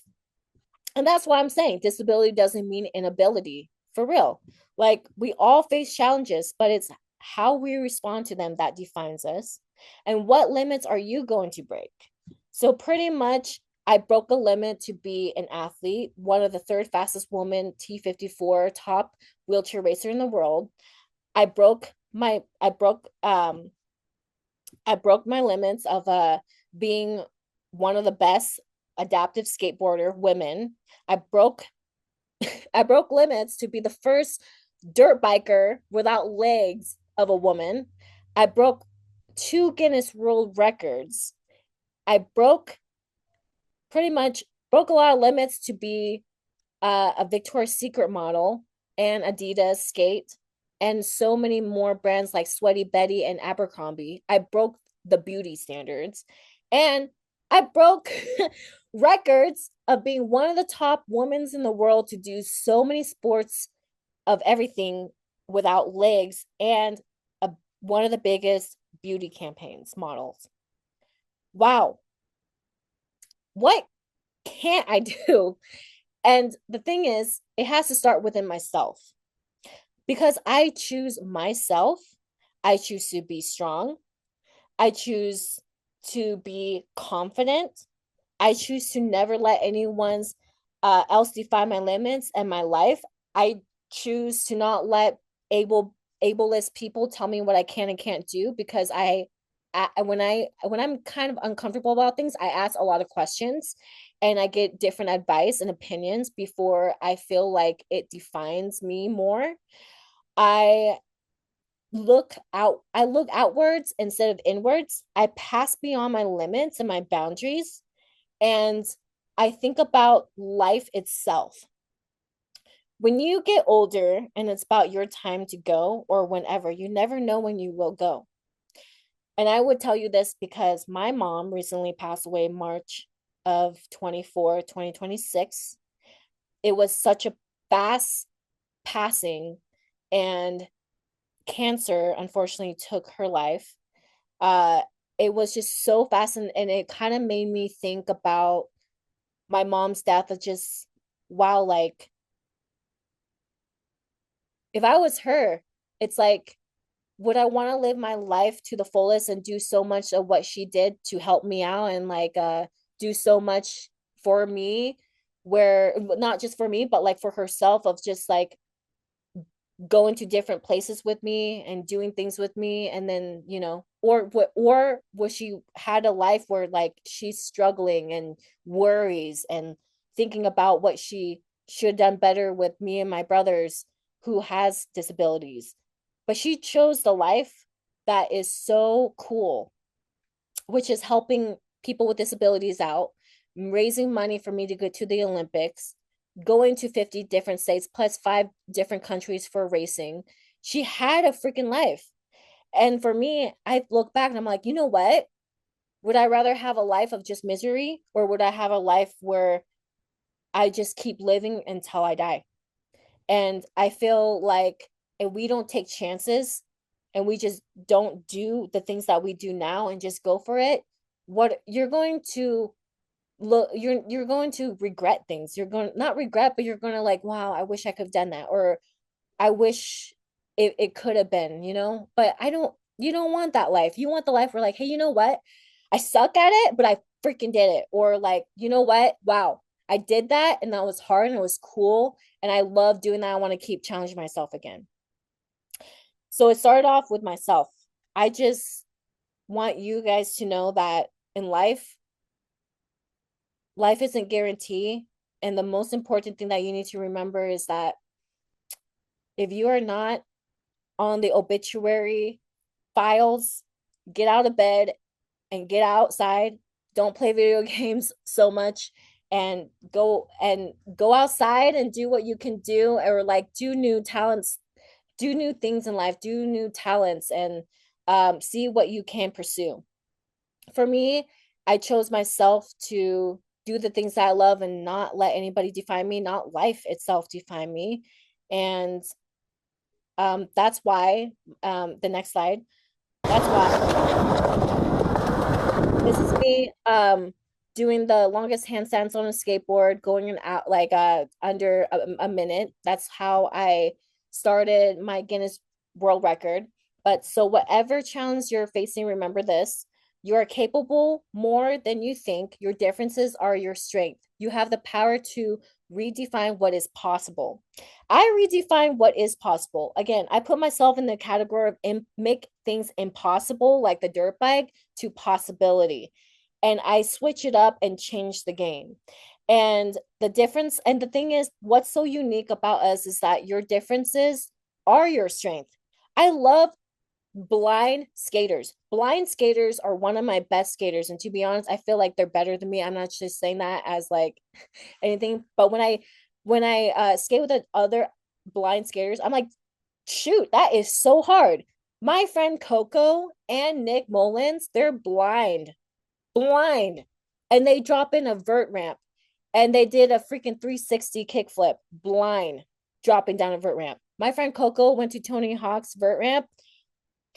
And that's why I'm saying disability doesn't mean inability, for real. Like, we all face challenges, but it's how we respond to them that defines us. And what limits are you going to break? So, pretty much, I broke a limit to be an athlete, one of the third fastest woman T54 top wheelchair racer in the world. I broke my I broke my limits of being one of the best adaptive skateboarder women. I broke I broke limits to be the first dirt biker without legs of a woman. I broke 2 Guinness World Records. I pretty much broke a lot of limits to be a Victoria's Secret model and Adidas skate and so many more brands like Sweaty Betty and Abercrombie. I broke the beauty standards and I broke records of being one of the top women in the world to do so many sports of everything without legs and one of the biggest beauty campaigns models. Wow. What can't I do? And the thing is, it has to start within myself because I choose myself. I choose to be strong. I choose to be confident. I choose to never let anyone's else define my limits and my life. I choose to not let ableist people tell me what I can and can't do because when I'm kind of uncomfortable about things, I ask a lot of questions and I get different advice and opinions before I feel like it defines me more. I I look outwards instead of inwards. I pass beyond my limits and my boundaries and I think about life itself. When you get older and it's about your time to go or whenever, you never know when you will go. And I would tell you this because my mom recently passed away March of 2026. It was such a fast passing and cancer unfortunately took her life. Uh it was just so fast and it kind of made me think about my mom's death of just wow, like if I was her, it's like would I want to live my life to the fullest and do so much of what she did to help me out and like do so much for me where not just for me but like for herself of just like going to different places with me and doing things with me and then or was she had a life where like she's struggling and worries and thinking about what she should have done better with me and my brothers who has disabilities, but she chose the life that is so cool, which is helping people with disabilities out, raising money for me to go to the Olympics, going to 50 different states plus 5 different countries for racing. She had a freaking life. And for me, I look back and I'm like, you know what? Would I rather have a life of just misery or would I have a life where I just keep living until I die? And I feel like if we don't take chances and we just don't do the things that we do now and just go for it, what you're going to look you're going to regret things. You're going not regret, but you're going to like, wow, I wish I could have done that, or I wish it could have been, but you don't want that life. You want the life where like, hey, you know what, I suck at it but I freaking did it, or like, you know what, wow, I did that and that was hard and it was cool and I love doing that. I want to keep challenging myself again. So it started off with myself. I just want you guys to know that in life isn't guaranteed. And the most important thing that you need to remember is that if you are not on the obituary files, get out of bed and get outside. Don't play video games so much and go outside and do what you can do, or like do new talents, do new things in life, do new talents, and see what you can pursue. For me, I chose myself to do the things that I love and not let anybody define me, not life itself define me. And that's why the next slide, that's why this is me doing the longest handstands on a skateboard, going in out like under a minute. That's how I started my Guinness World Record. But so whatever challenge you're facing, remember this. You are capable more than you think. Your differences are your strength. You have the power to redefine what is possible. I redefine what is possible. Again, I put myself in the category of make things impossible, like the dirt bike, to possibility. And I switch it up and change the game. And the difference, and the thing is, what's so unique about us is that your differences are your strength. I love blind skaters. Blind skaters are one of my best skaters. And to be honest, I feel like they're better than me. I'm not just saying that as like anything, but when I skate with the other blind skaters, I'm like, shoot, that is so hard. My friend Coco and Nick Mullins, they're blind, and they drop in a vert ramp, and they did a freaking 360 kickflip, blind, dropping down a vert ramp. My friend Coco went to Tony Hawk's vert ramp,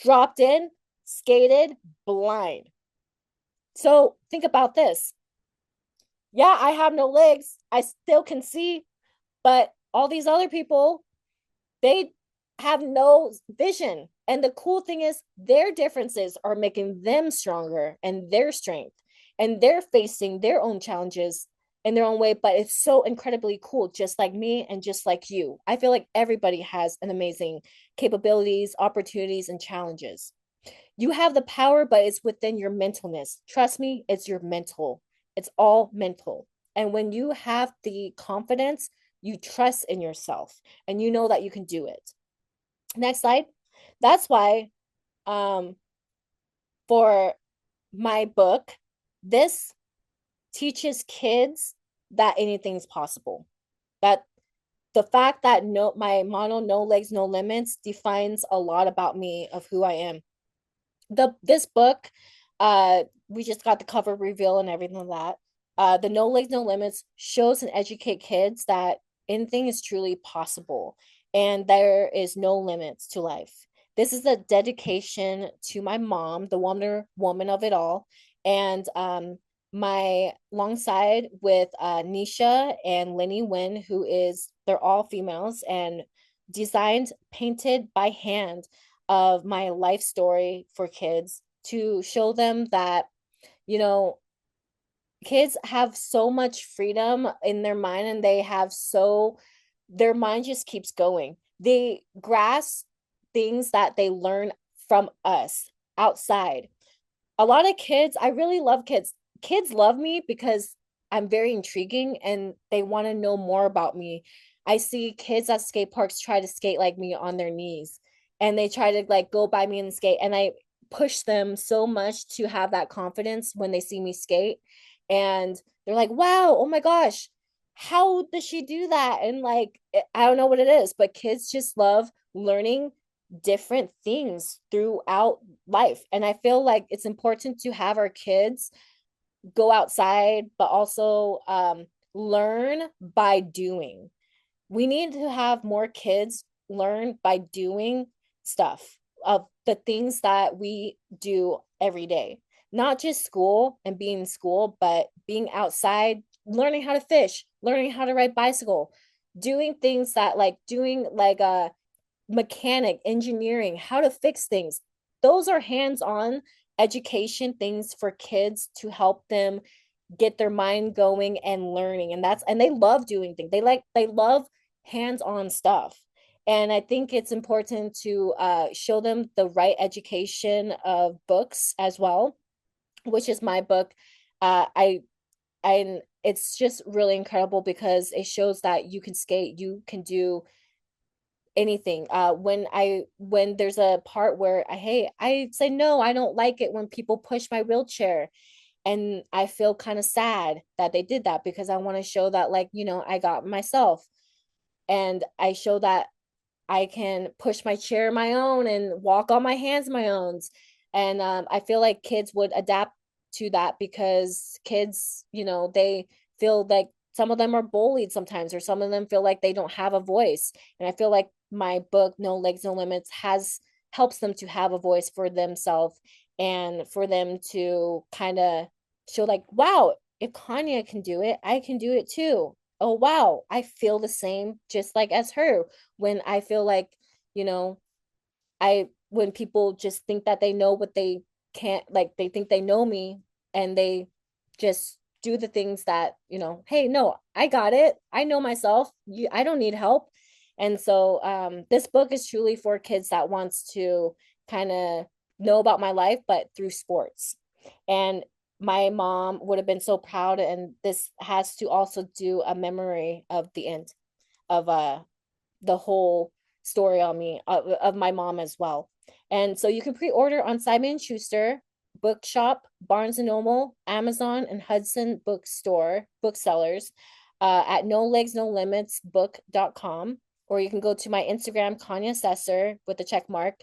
dropped in, skated, blind. So think about this. Yeah, I have no legs. I still can see, but all these other people, they have no vision. And the cool thing is, their differences are making them stronger and their strength, and they're facing their own challenges in their own way. But it's so incredibly cool, just like me and just like you. I feel like everybody has an amazing capabilities, opportunities, and challenges. You have the power, but it's within your mentalness. Trust me, it's your mental. It's all mental. And when you have the confidence, you trust in yourself and you know that you can do it. Next slide. That's why for my book, this teaches kids that anything's possible. That the fact that my motto, no legs, no limits, defines a lot about me, of who I am. This book, we just got the cover reveal and everything like that. The No Legs, No Limits shows and educate kids that anything is truly possible and there is no limits to life. This is a dedication to my mom, the Wonder Woman of it all, and my alongside with Nisha and Lenny Wynn, they're all females and designed, painted by hand of my life story for kids to show them that, you know, kids have so much freedom in their mind, and their mind just keeps going. They grasp things that they learn from us outside. A lot of kids, I really love kids. Kids love me because I'm very intriguing and they want to know more about me. I see kids at skate parks try to skate like me on their knees, and they try to like go by me and skate, and I push them so much to have that confidence when they see me skate, and they're like, wow, oh my gosh, how does she do that? And like, I don't know what it is, but kids just love learning different things throughout life. And I feel like it's important to have our kids go outside, but also learn by doing. We need to have more kids learn by doing stuff, of the things that we do every day, not just school and being in school, but being outside, learning how to fish, learning how to ride bicycle, doing things that like doing like a mechanic, engineering, how to fix things. Those are hands-on education things for kids to help them get their mind going and learning. And they love doing things. They love hands-on stuff. And I think it's important to show them the right education of books as well, which is my book. And it's just really incredible because it shows that you can skate, you can do anything. When there's a part where I say no, I don't like it when people push my wheelchair, and I feel kind of sad that they did that, because I want to show that, like, I got myself, and I show that I can push my chair my own and walk on my hands my own. And I feel like kids would adapt to that, because kids, they feel like some of them are bullied sometimes, or some of them feel like they don't have a voice. And I feel like my book, No Legs, No Limits, helps them to have a voice for themselves, and for them to kind of show like, wow, if Kanya can do it, I can do it too. Oh, wow. I feel the same just like as her when I feel like, you know, when people just think that they know what they can't, like they think they know me and they just do the things that, hey, no, I got it. I know myself. I don't need help. And so this book is truly for kids that wants to kind of know about my life, but through sports. And my mom would have been so proud. And this has to also do a memory of the end of the whole story on me of my mom as well. And so you can pre-order on Simon & Schuster, Bookshop, Barnes & Noble, Amazon, and Hudson Bookstore, booksellers at No Legs No Limits book.com. Or you can go to my Instagram, Kanya Sesser, with the check mark,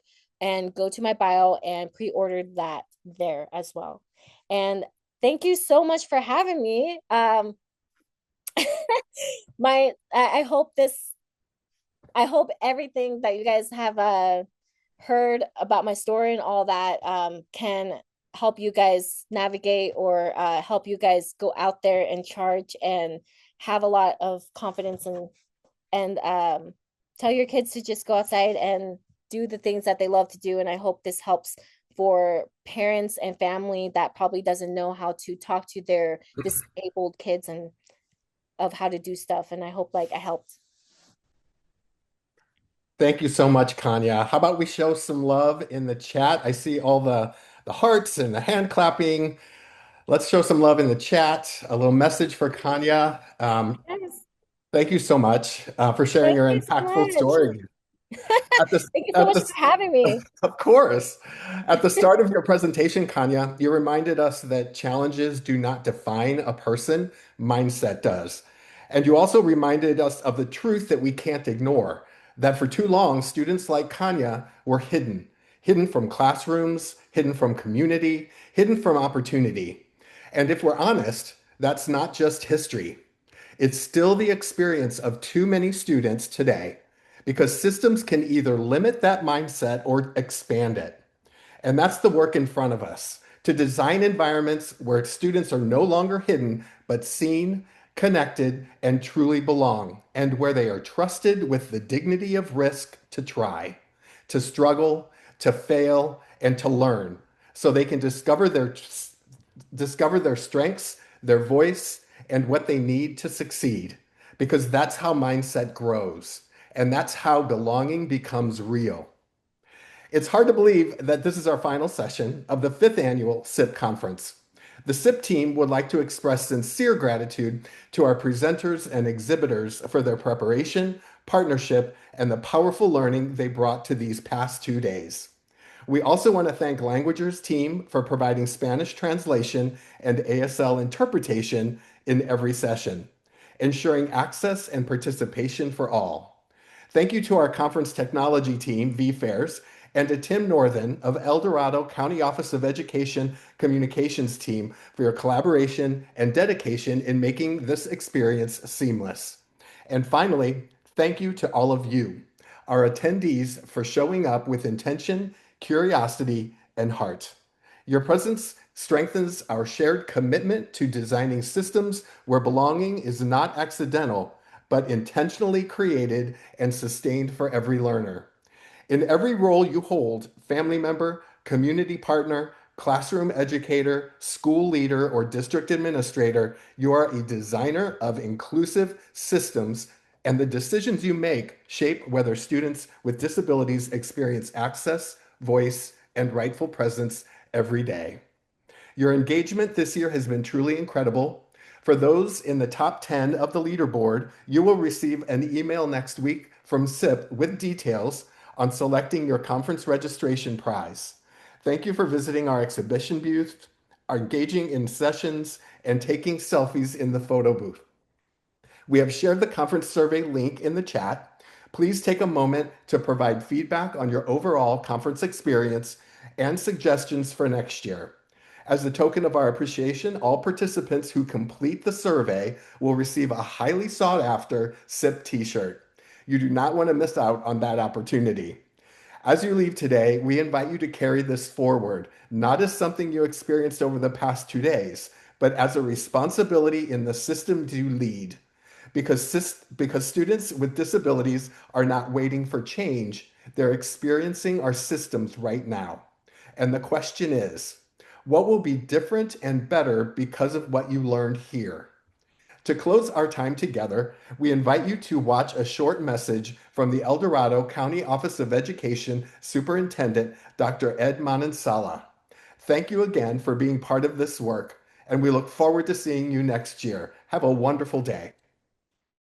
and go to my bio and pre-order that there as well. And thank you so much for having me. I hope everything that you guys have heard about my story and all that can help you guys navigate or help you guys go out there and charge and have a lot of confidence and tell your kids to just go outside and do the things that they love to do. And I hope this helps for parents and family that probably doesn't know how to talk to their disabled kids and of how to do stuff. And I hope I helped. Thank you so much, Kanya. How about we show some love in the chat? I see all the hearts and the hand clapping. Let's show some love in the chat. A little message for Kanya. Yes. Thank you so much for sharing your impactful story. Thank you so much for having me. Of course. At the start of your presentation, Kanya, you reminded us that challenges do not define a person, mindset does. And you also reminded us of the truth that we can't ignore, that for too long, students like Kanya were hidden from classrooms, hidden from community, hidden from opportunity. And if we're honest, that's not just history. It's still the experience of too many students today because systems can either limit that mindset or expand it. And that's the work in front of us, to design environments where students are no longer hidden, but seen, connected, and truly belong, and where they are trusted with the dignity of risk to try, to struggle, to fail, and to learn, so they can discover their strengths, their voice, and what they need to succeed, because that's how mindset grows. And that's how belonging becomes real. It's hard to believe that this is our final session of the 5th annual SIP conference. The SIP team would like to express sincere gratitude to our presenters and exhibitors for their preparation, partnership, and the powerful learning they brought to these past 2 days. We also want to thank Languagers team for providing Spanish translation and ASL interpretation in every session, ensuring access and participation for all. Thank you to our conference technology team, VFairs, and to Tim Northern of El Dorado County Office of Education Communications team for your collaboration and dedication in making this experience seamless. And finally, thank you to all of you, our attendees, for showing up with intention, curiosity, and heart. Your presence strengthens our shared commitment to designing systems where belonging is not accidental, but intentionally created and sustained for every learner. In every role you hold, family member, community partner, classroom educator, school leader, or district administrator, you are a designer of inclusive systems, and the decisions you make shape whether students with disabilities experience access, voice, and rightful presence every day. Your engagement this year has been truly incredible. For those in the top 10 of the leaderboard, you will receive an email next week from SIP with details on selecting your conference registration prize. Thank you for visiting our exhibition booth, engaging in sessions, and taking selfies in the photo booth. We have shared the conference survey link in the chat. Please take a moment to provide feedback on your overall conference experience and suggestions for next year. As a token of our appreciation, all participants who complete the survey will receive a highly sought after SIP t-shirt. You do not want to miss out on that opportunity. As you leave today, we invite you to carry this forward, not as something you experienced over the past 2 days, but as a responsibility in the system to lead. Because students with disabilities are not waiting for change, they're experiencing our systems right now. And the question is, what will be different and better because of what you learned here? To close our time together, we invite you to watch a short message from the El Dorado County Office of Education Superintendent, Dr. Ed Manansala. Thank you again for being part of this work, and we look forward to seeing you next year. Have a wonderful day.